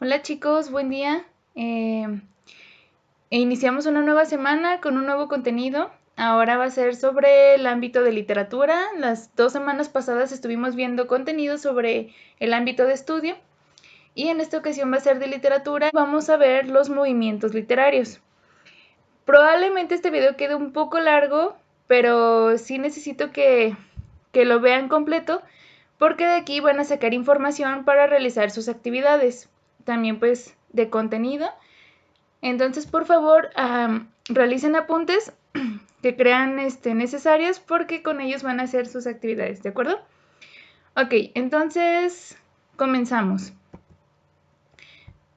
Hola chicos, buen día. Iniciamos una nueva semana con un nuevo contenido. Ahora va a ser sobre el ámbito de literatura. Las 2 semanas pasadas estuvimos viendo contenido sobre el ámbito de estudio y en esta ocasión va a ser de literatura. Vamos a ver los movimientos literarios. Probablemente este video quede un poco largo, pero sí necesito que lo vean completo porque de aquí van a sacar información para realizar sus actividades. También pues de contenido. Entonces, por favor, realicen apuntes que crean necesarios porque con ellos van a hacer sus actividades, ¿de acuerdo? Ok, entonces comenzamos.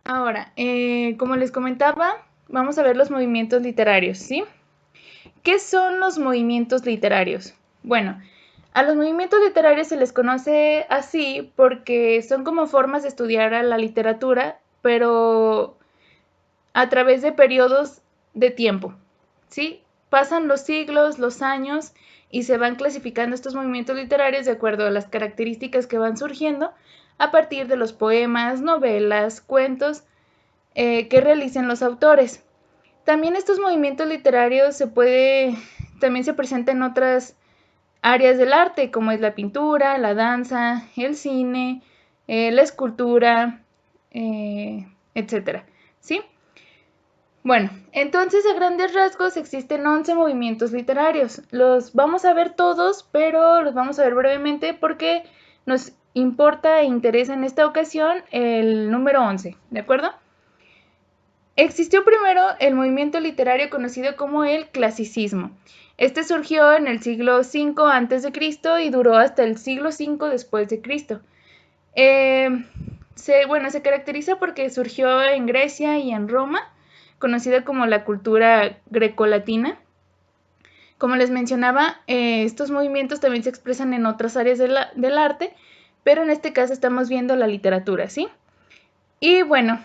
Ahora, como les comentaba, vamos a ver los movimientos literarios, ¿sí? ¿Qué son los movimientos literarios? Bueno, a los movimientos literarios se les conoce así porque son como formas de estudiar a la literatura, pero a través de periodos de tiempo, ¿sí? Pasan los siglos, los años y se van clasificando estos movimientos literarios de acuerdo a las características que van surgiendo a partir de los poemas, novelas, cuentos que realicen los autores. También estos movimientos literarios también se presentan en otras áreas del arte, como es la pintura, la danza, el cine, la escultura, etcétera, ¿sí? Bueno, entonces a grandes rasgos existen 11 movimientos literarios. Los vamos a ver todos, pero los vamos a ver brevemente porque nos importa e interesa en esta ocasión el número 11, ¿de acuerdo? Existió primero el movimiento literario conocido como el clasicismo. Este surgió en el siglo V a.C. y duró hasta el siglo V después de Cristo. Se caracteriza porque surgió en Grecia y en Roma, conocida como la cultura grecolatina. Como les mencionaba, estos movimientos también se expresan en otras áreas del arte, pero en este caso estamos viendo la literatura, ¿sí? Y bueno,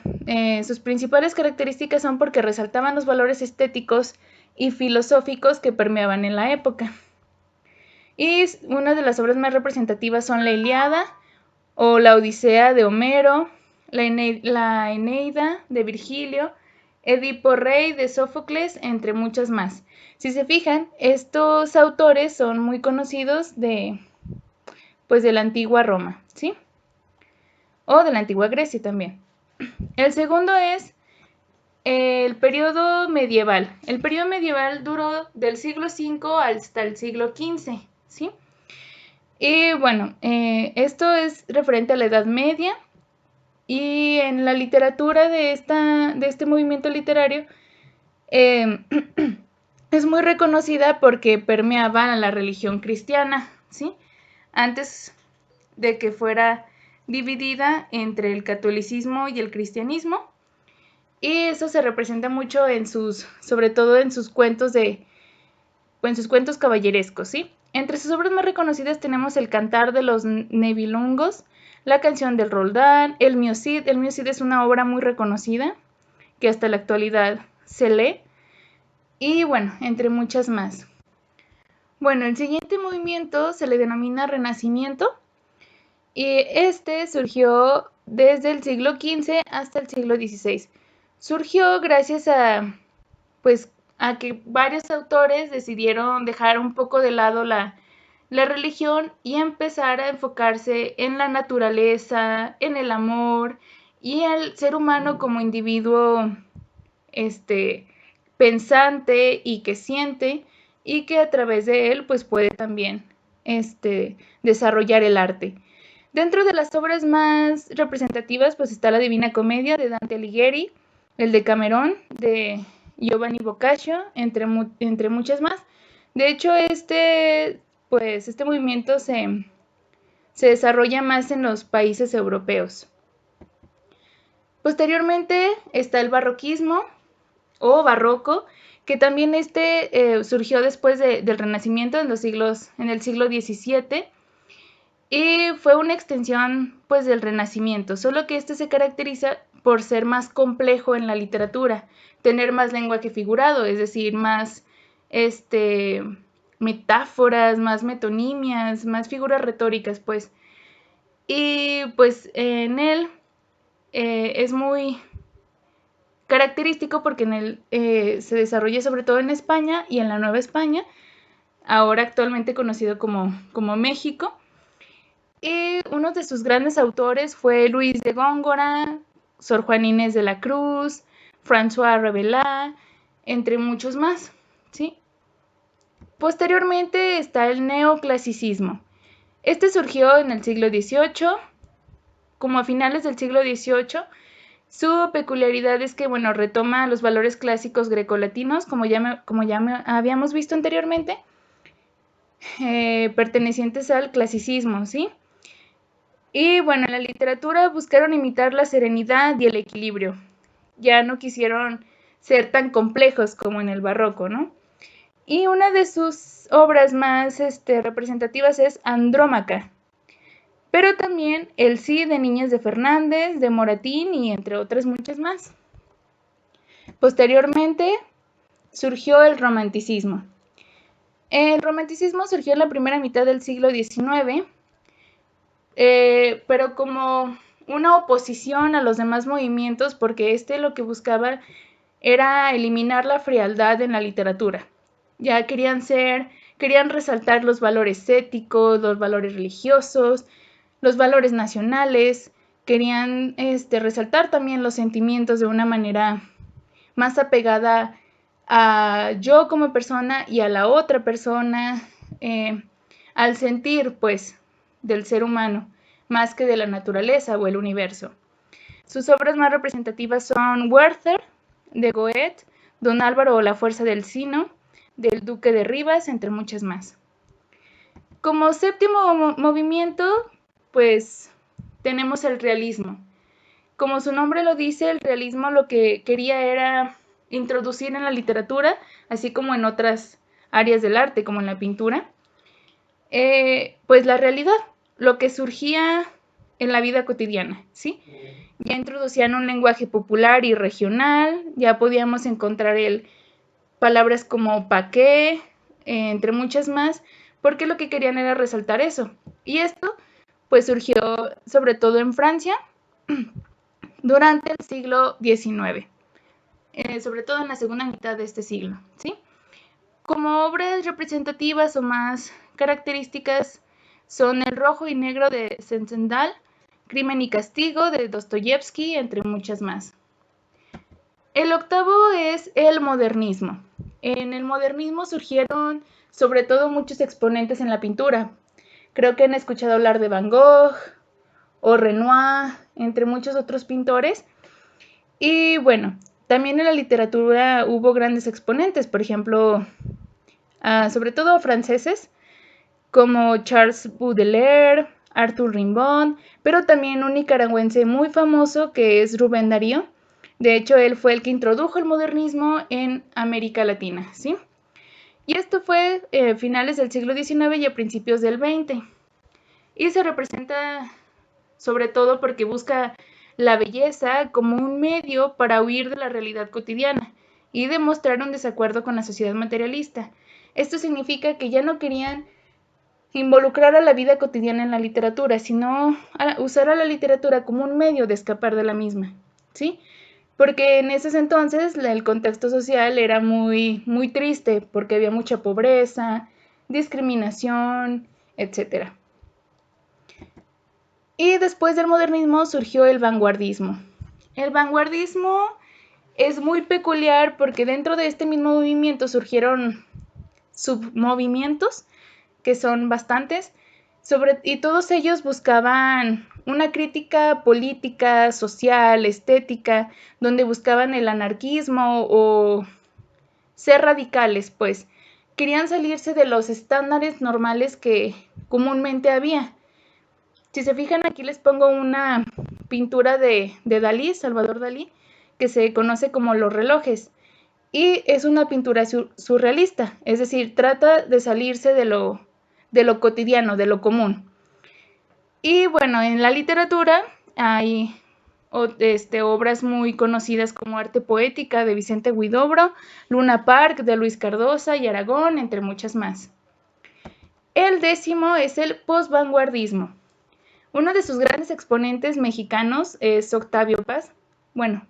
sus principales características son porque resaltaban los valores estéticos y filosóficos que permeaban en la época. Y una de las obras más representativas son la Ilíada o la Odisea de Homero, la Eneida de Virgilio, Edipo Rey de Sófocles, entre muchas más. Si se fijan, estos autores son muy conocidos pues, de la antigua Roma, ¿sí? O de la antigua Grecia también. El segundo es el periodo medieval. El periodo medieval duró del siglo V hasta el siglo XV, ¿sí? Y bueno, esto es referente a la Edad Media y en la literatura de este movimiento literario es muy reconocida porque permeaba a la religión cristiana, ¿sí? Antes de que fuera dividida entre el catolicismo y el cristianismo. Y eso se representa mucho sobre todo en sus cuentos caballerescos, ¿sí? Entre sus obras más reconocidas tenemos El Cantar de los Nebilungos, La Canción del Roldán, El Miocid. El Miocid es una obra muy reconocida que hasta la actualidad se lee. Y bueno, entre muchas más. Bueno, el siguiente movimiento se le denomina Renacimiento y este surgió desde el siglo XV hasta el siglo XVI. Surgió gracias pues, a que varios autores decidieron dejar un poco de lado la religión y empezar a enfocarse en la naturaleza, en el amor y el ser humano como individuo pensante y que siente y que a través de él pues puede también desarrollar el arte. Dentro de las obras más representativas pues está la Divina Comedia de Dante Alighieri, el Decamerón de Giovanni Boccaccio, entre muchas más. De hecho, este movimiento se desarrolla más en los países europeos. Posteriormente está el barroquismo o barroco, que también surgió después del Renacimiento en el siglo XVII y fue una extensión pues del Renacimiento, solo que este se caracteriza por ser más complejo en la literatura, tener más lenguaje figurado, es decir, más metáforas, más metonimias, más figuras retóricas, pues. Y pues en él es muy característico porque se desarrolla sobre todo en España y en la Nueva España, ahora actualmente conocido como México. Y uno de sus grandes autores fue Luis de Góngora, Sor Juana Inés de la Cruz, François Rabelais, entre muchos más, ¿sí? Posteriormente está el neoclasicismo. Este surgió en el siglo XVIII, como a finales del siglo XVIII. Su peculiaridad es que, bueno, retoma los valores clásicos grecolatinos, como ya habíamos visto anteriormente, pertenecientes al clasicismo, ¿sí? Y bueno, en la literatura buscaron imitar la serenidad y el equilibrio. Ya no quisieron ser tan complejos como en el barroco, ¿no? Y una de sus obras más representativas es Andrómaca, pero también El Cid de Niñas de Fernández, de Moratín y entre otras muchas más. Posteriormente surgió el romanticismo. El romanticismo surgió en la primera mitad del siglo XIX, pero como una oposición a los demás movimientos, porque lo que buscaba era eliminar la frialdad en la literatura. Ya querían resaltar los valores éticos, los valores religiosos, los valores nacionales, querían resaltar también los sentimientos de una manera más apegada a yo como persona y a la otra persona, al sentir, pues, del ser humano, más que de la naturaleza o el universo. Sus obras más representativas son Werther, de Goethe, Don Álvaro o la fuerza del Sino, del Duque de Rivas, entre muchas más. Como séptimo movimiento, pues tenemos el realismo. Como su nombre lo dice, el realismo lo que quería era introducir en la literatura, así como en otras áreas del arte, como en la pintura, pues la realidad, lo que surgía en la vida cotidiana, ¿sí? Ya introducían un lenguaje popular y regional, ya podíamos encontrar palabras como pa' qué, entre muchas más, porque lo que querían era resaltar eso. Y esto pues surgió sobre todo en Francia durante el siglo XIX, sobre todo en la segunda mitad de este siglo, ¿sí? Como obras representativas o más características son El rojo y negro de Stendhal, Crimen y castigo de Dostoyevsky, entre muchas más. El octavo es el modernismo. En el modernismo surgieron sobre todo muchos exponentes en la pintura. Creo que han escuchado hablar de Van Gogh o Renoir, entre muchos otros pintores. Y bueno, también en la literatura hubo grandes exponentes, por ejemplo, sobre todo franceses, como Charles Baudelaire, Arthur Rimbaud, pero también un nicaragüense muy famoso que es Rubén Darío. De hecho, él fue el que introdujo el modernismo en América Latina, ¿sí? Y esto fue finales del siglo XIX y a principios del XX. Y se representa sobre todo porque busca la belleza como un medio para huir de la realidad cotidiana y demostrar un desacuerdo con la sociedad materialista. Esto significa que ya no querían involucrar a la vida cotidiana en la literatura, sino usar a la literatura como un medio de escapar de la misma, ¿sí? Porque en esos entonces el contexto social era muy, muy triste, porque había mucha pobreza, discriminación, etc. Y después del modernismo surgió el vanguardismo. El vanguardismo es muy peculiar porque dentro de este mismo movimiento surgieron submovimientos, que son bastantes, y todos ellos buscaban una crítica política, social, estética, donde buscaban el anarquismo o ser radicales, pues. Querían salirse de los estándares normales que comúnmente había. Si se fijan, aquí les pongo una pintura de Dalí, Salvador Dalí, que se conoce como Los relojes. Y es una pintura surrealista, es decir, trata de salirse de lo cotidiano, de lo común. Y bueno, en la literatura hay obras muy conocidas como Arte Poética de Vicente Huidobro, Luna Park de Luis Cardosa y Aragón, entre muchas más. El décimo es el posvanguardismo. Uno de sus grandes exponentes mexicanos es Octavio Paz. Bueno,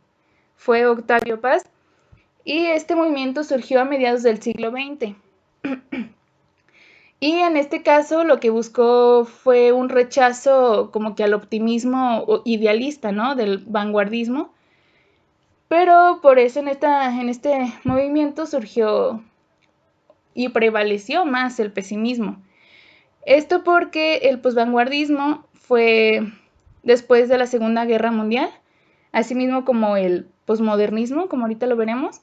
fue Octavio Paz, y este movimiento surgió a mediados del siglo XX. Y en este caso lo que buscó fue un rechazo como que al optimismo idealista, ¿no? Del vanguardismo. Pero por eso en este movimiento surgió y prevaleció más el pesimismo. Esto porque el posvanguardismo fue después de la Segunda Guerra Mundial, asimismo como el posmodernismo, como ahorita lo veremos.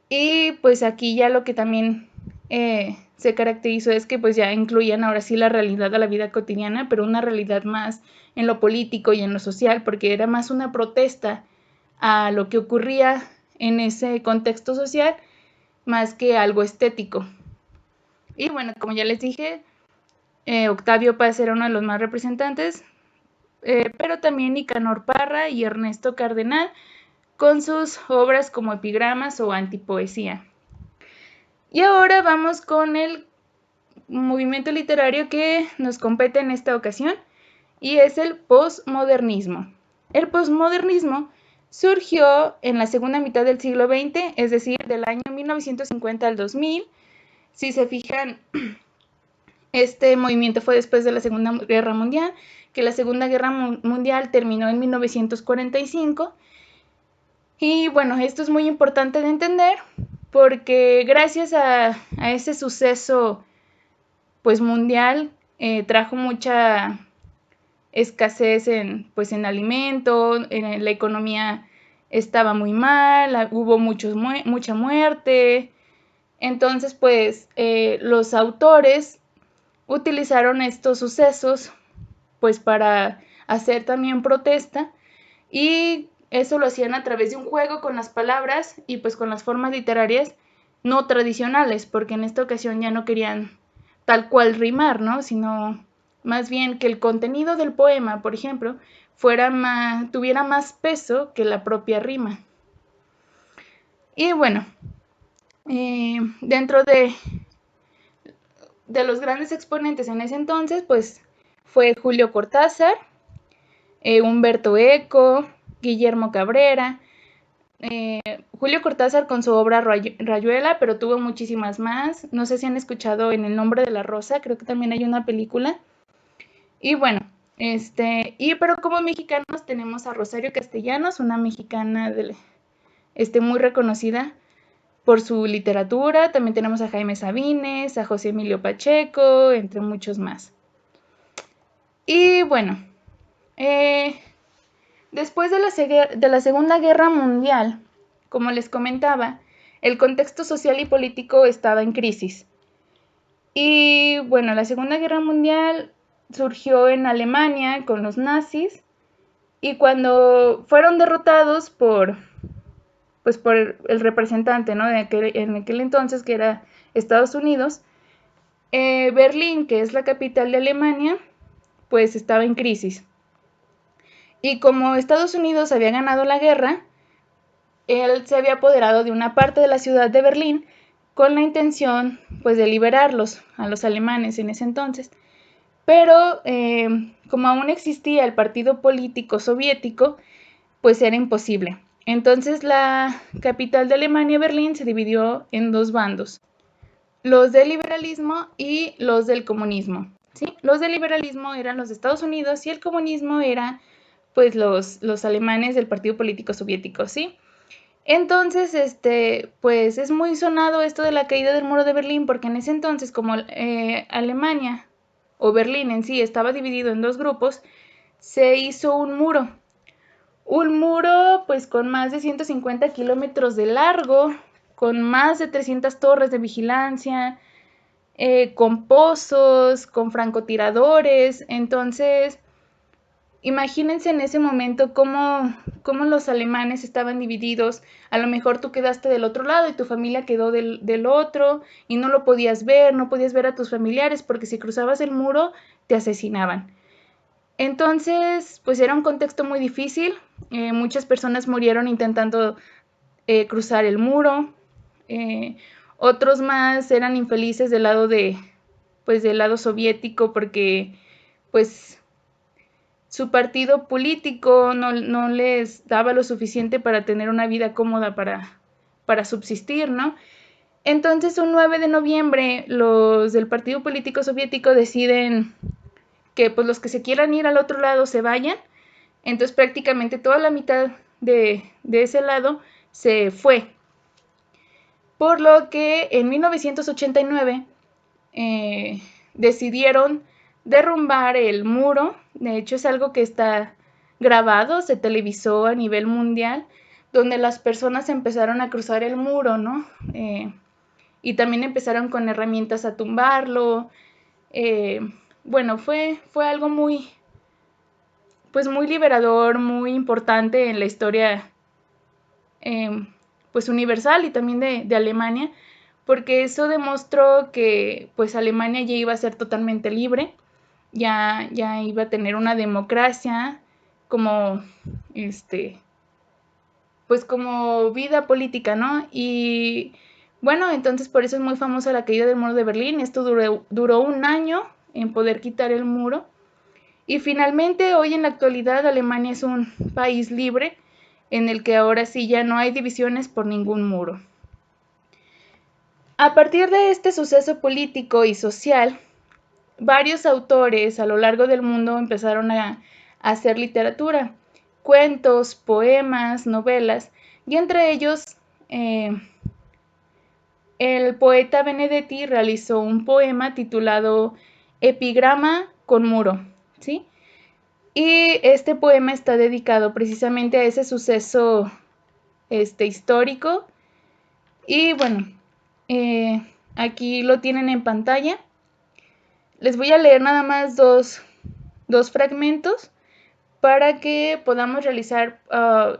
Y pues aquí ya lo que también se caracterizó es que pues ya incluían ahora sí la realidad de la vida cotidiana, pero una realidad más en lo político y en lo social, porque era más una protesta a lo que ocurría en ese contexto social, más que algo estético. Y bueno, como ya les dije, Octavio Paz era uno de los más representantes, pero también Nicanor Parra y Ernesto Cardenal, con sus obras como epigramas o antipoesía. Y ahora vamos con el movimiento literario que nos compete en esta ocasión, y es el posmodernismo. El posmodernismo surgió en la segunda mitad del siglo XX, es decir, del año 1950 al 2000. Si se fijan, este movimiento fue después de la Segunda Guerra Mundial, que la Segunda Guerra Mundial terminó en 1945. Y bueno, esto es muy importante de entender porque gracias a ese suceso pues mundial trajo mucha escasez en alimento, la economía estaba muy mal, hubo mucha muerte. Entonces pues los autores utilizaron estos sucesos pues para hacer también protesta, y eso lo hacían a través de un juego con las palabras y pues con las formas literarias no tradicionales, porque en esta ocasión ya no querían tal cual rimar, ¿no? Sino más bien que el contenido del poema, por ejemplo, tuviera más peso que la propia rima. Y bueno, dentro de los grandes exponentes en ese entonces, pues fue Julio Cortázar, Humberto Eco, Guillermo Cabrera, Julio Cortázar con su obra Rayuela, pero tuvo muchísimas más. No sé si han escuchado En el nombre de la rosa, creo que también hay una película. Y bueno, pero como mexicanos tenemos a Rosario Castellanos, una mexicana muy reconocida por su literatura. También tenemos a Jaime Sabines, a José Emilio Pacheco, entre muchos más. Y bueno, después de la Segunda Guerra Mundial, como les comentaba, el contexto social y político estaba en crisis. Y bueno, la Segunda Guerra Mundial surgió en Alemania con los nazis, y cuando fueron derrotados por el representante, ¿no? en aquel entonces, que era Estados Unidos, Berlín, que es la capital de Alemania, pues estaba en crisis. Y como Estados Unidos había ganado la guerra, él se había apoderado de una parte de la ciudad de Berlín con la intención pues de liberarlos a los alemanes en ese entonces. Pero como aún existía el partido político soviético, pues era imposible. Entonces la capital de Alemania, Berlín, se dividió en dos bandos: los del liberalismo y los del comunismo, ¿sí? Los del liberalismo eran los de Estados Unidos y el comunismo era pues los alemanes del partido político soviético, ¿sí? Entonces, pues es muy sonado esto de la caída del muro de Berlín, porque en ese entonces, como Alemania o Berlín en sí estaba dividido en dos grupos, se hizo un muro pues con más de 150 kilómetros de largo, con más de 300 torres de vigilancia, con pozos, con francotiradores. Entonces, imagínense en ese momento cómo los alemanes estaban divididos. A lo mejor tú quedaste del otro lado y tu familia quedó del otro, y no lo podías ver, no podías ver a tus familiares, porque si cruzabas el muro te asesinaban. Entonces, pues era un contexto muy difícil. Muchas personas murieron intentando cruzar el muro. Otros más eran infelices del lado del lado soviético, porque pues su partido político no les daba lo suficiente para tener una vida cómoda para subsistir, ¿no? Entonces, un 9 de noviembre, los del partido político soviético deciden que pues los que se quieran ir al otro lado se vayan. Entonces, prácticamente toda la mitad de ese lado se fue. Por lo que en 1989 decidieron derrumbar el muro. De hecho, es algo que está grabado, se televisó a nivel mundial, donde las personas empezaron a cruzar el muro, ¿no? Y también empezaron con herramientas a tumbarlo. Bueno, fue algo muy liberador, muy importante en la historia pues universal y también de Alemania, porque eso demostró que pues Alemania ya iba a ser totalmente libre, ya iba a tener una democracia como pues como vida política, ¿no? Y bueno, entonces por eso es muy famosa la caída del muro de Berlín. Esto duró un año en poder quitar el muro. Y finalmente, hoy en la actualidad, Alemania es un país libre en el que ahora sí ya no hay divisiones por ningún muro. A partir de este suceso político y social, varios autores a lo largo del mundo empezaron a hacer literatura, cuentos, poemas, novelas, y entre ellos el poeta Benedetti realizó un poema titulado Epigrama con muro, ¿sí? Y este poema está dedicado precisamente a ese suceso histórico. Y bueno, aquí lo tienen en pantalla. Les voy a leer nada más dos fragmentos para que podamos realizar,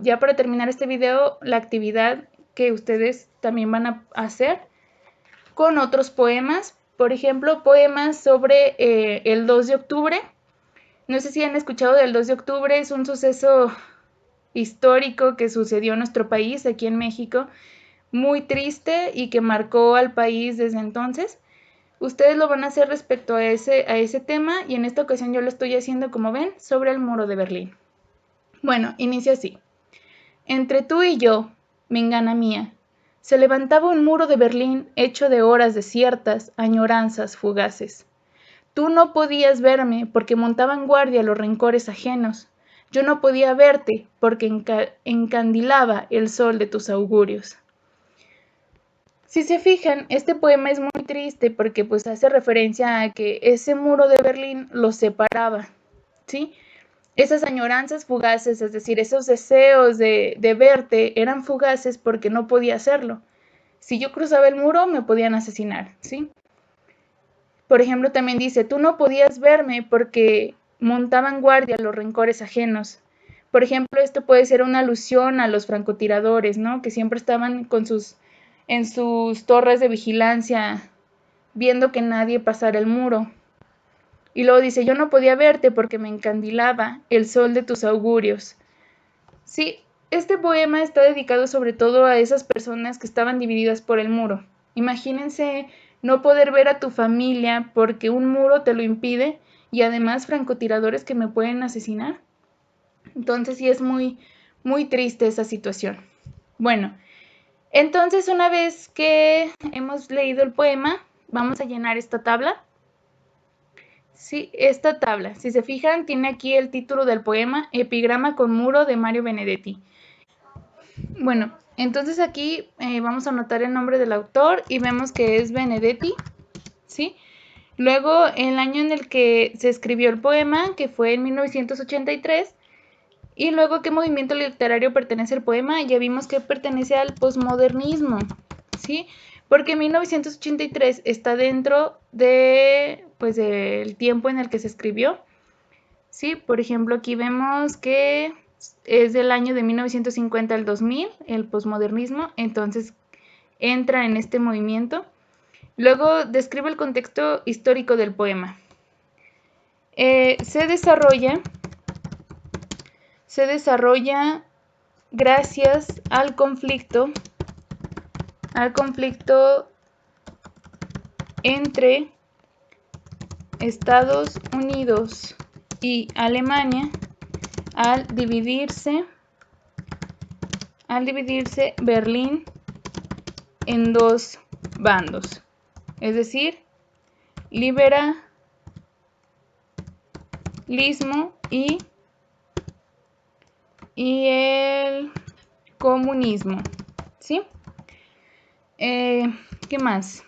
ya para terminar este video, la actividad que ustedes también van a hacer con otros poemas. Por ejemplo, poemas sobre el 2 de octubre. No sé si han escuchado del 2 de octubre, es un suceso histórico que sucedió en nuestro país, aquí en México, muy triste y que marcó al país desde entonces. Ustedes lo van a hacer respecto a ese tema y en esta ocasión yo lo estoy haciendo, como ven, sobre el muro de Berlín. Bueno, inicia así. Entre tú y yo, mengana mía, se levantaba un muro de Berlín hecho de horas desiertas, añoranzas fugaces. Tú no podías verme porque montaban guardia los rencores ajenos. Yo no podía verte porque encandilaba el sol de tus augurios. Si se fijan, este poema es muy triste porque pues hace referencia a que ese muro de Berlín los separaba, ¿sí? Esas añoranzas fugaces, es decir, esos deseos de verte eran fugaces porque no podía hacerlo. Si yo cruzaba el muro me podían asesinar, ¿sí? Por ejemplo, también dice, tú no podías verme porque montaban guardia los rencores ajenos. Por ejemplo, esto puede ser una alusión a los francotiradores, ¿no? Que siempre estaban en sus torres de vigilancia viendo que nadie pasara el muro. Y luego dice, yo no podía verte porque me encandilaba el sol de tus augurios. Sí, este poema está dedicado sobre todo a esas personas que estaban divididas por el muro. Imagínense no poder ver a tu familia porque un muro te lo impide y además francotiradores que me pueden asesinar. Entonces sí es muy, muy triste esa situación. Bueno, entonces una vez que hemos leído el poema, vamos a llenar esta tabla. Sí, esta tabla, si se fijan, tiene aquí el título del poema, Epigrama con muro de Mario Benedetti. Bueno, entonces aquí vamos a anotar el nombre del autor y vemos que es Benedetti, ¿sí? Luego, el año en el que se escribió el poema, que fue en 1983, y luego qué movimiento literario pertenece el poema, ya vimos que pertenece al posmodernismo, ¿sí? Porque 1983 está dentro de, pues, del tiempo en el que se escribió, ¿sí? Por ejemplo, aquí vemos que es del año de 1950 al 2000, el posmodernismo, entonces entra en este movimiento. Luego describe el contexto histórico del poema. Se desarrolla gracias al conflicto entre Estados Unidos y Alemania al dividirse Berlín en dos bandos, es decir, liberalismo y el comunismo, ¿sí? ¿Qué más?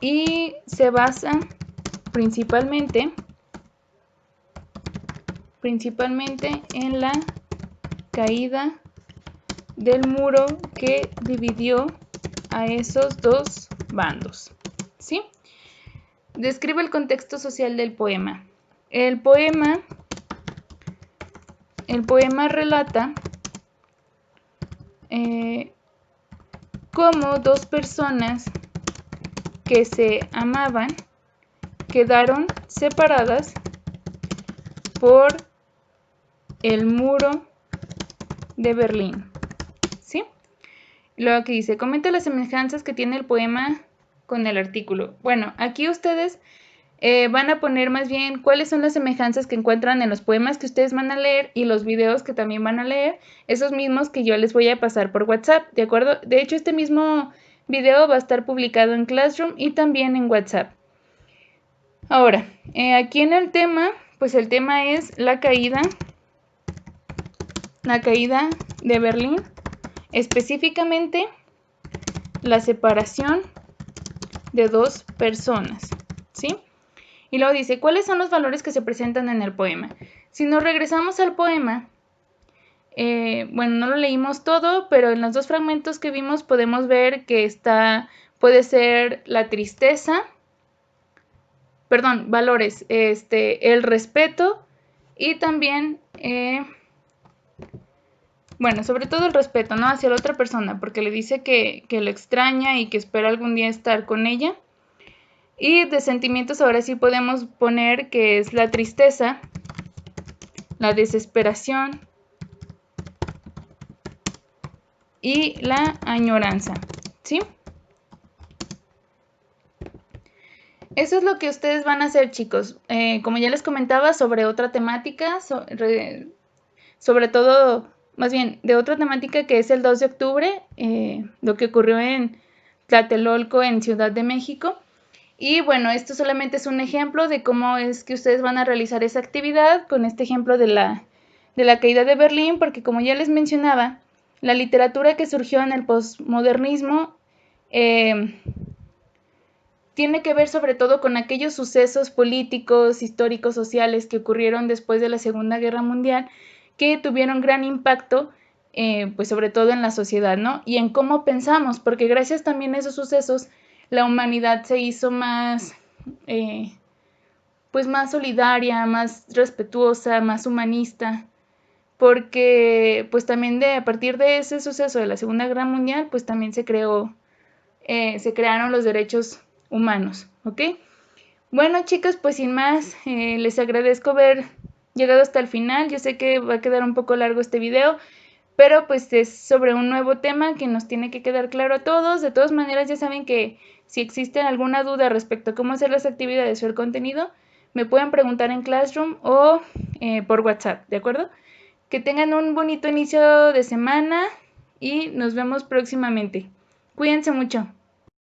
Y se basa principalmente en la caída del muro que dividió a esos dos bandos, ¿sí? Describe el contexto social del poema. El poema relata cómo dos personas que se amaban quedaron separadas por el muro de Berlín, ¿sí? Luego aquí dice, comenta las semejanzas que tiene el poema con el artículo. Bueno, aquí ustedes van a poner más bien cuáles son las semejanzas que encuentran en los poemas que ustedes van a leer y los videos que también van a leer, esos mismos que yo les voy a pasar por WhatsApp, ¿de acuerdo? De hecho, este mismo video va a estar publicado en Classroom y también en WhatsApp. Ahora, aquí en el tema, pues el tema es la caída de Berlín, específicamente la separación de dos personas, ¿sí? Y luego dice, ¿cuáles son los valores que se presentan en el poema? Si nos regresamos al poema, bueno, no lo leímos todo, pero en los dos fragmentos que vimos podemos ver que puede ser la tristeza, perdón, valores, el respeto y también, bueno, sobre todo el respeto, ¿no? Hacia la otra persona, porque le dice que lo extraña y que espera algún día estar con ella. Y de sentimientos ahora sí podemos poner que es la tristeza, la desesperación y la añoranza, ¿sí? Eso es lo que ustedes van a hacer, chicos. Como ya les comentaba, sobre otra temática, sobre todo, más bien, de otra temática que es el 2 de octubre, lo que ocurrió en Tlatelolco, en Ciudad de México. Y bueno, esto solamente es un ejemplo de cómo es que ustedes van a realizar esa actividad con este ejemplo de la caída de Berlín, porque como ya les mencionaba, la literatura que surgió en el posmodernismo tiene que ver sobre todo con aquellos sucesos políticos, históricos, sociales que ocurrieron después de la Segunda Guerra Mundial, que tuvieron gran impacto, pues sobre todo en la sociedad, ¿no? Y en cómo pensamos, porque gracias también a esos sucesos, la humanidad se hizo más, pues más solidaria, más respetuosa, más humanista, porque pues también a partir de ese suceso de la Segunda Guerra Mundial, pues también se crearon los derechos humanos, ¿ok? Bueno, chicos, pues sin más, les agradezco haber llegado hasta el final. Yo sé que va a quedar un poco largo este video, pero pues es sobre un nuevo tema que nos tiene que quedar claro a todos. De todas maneras, ya saben que si existe alguna duda respecto a cómo hacer las actividades o el contenido, me pueden preguntar en Classroom o por WhatsApp, ¿de acuerdo? Que tengan un bonito inicio de semana y nos vemos próximamente. Cuídense mucho.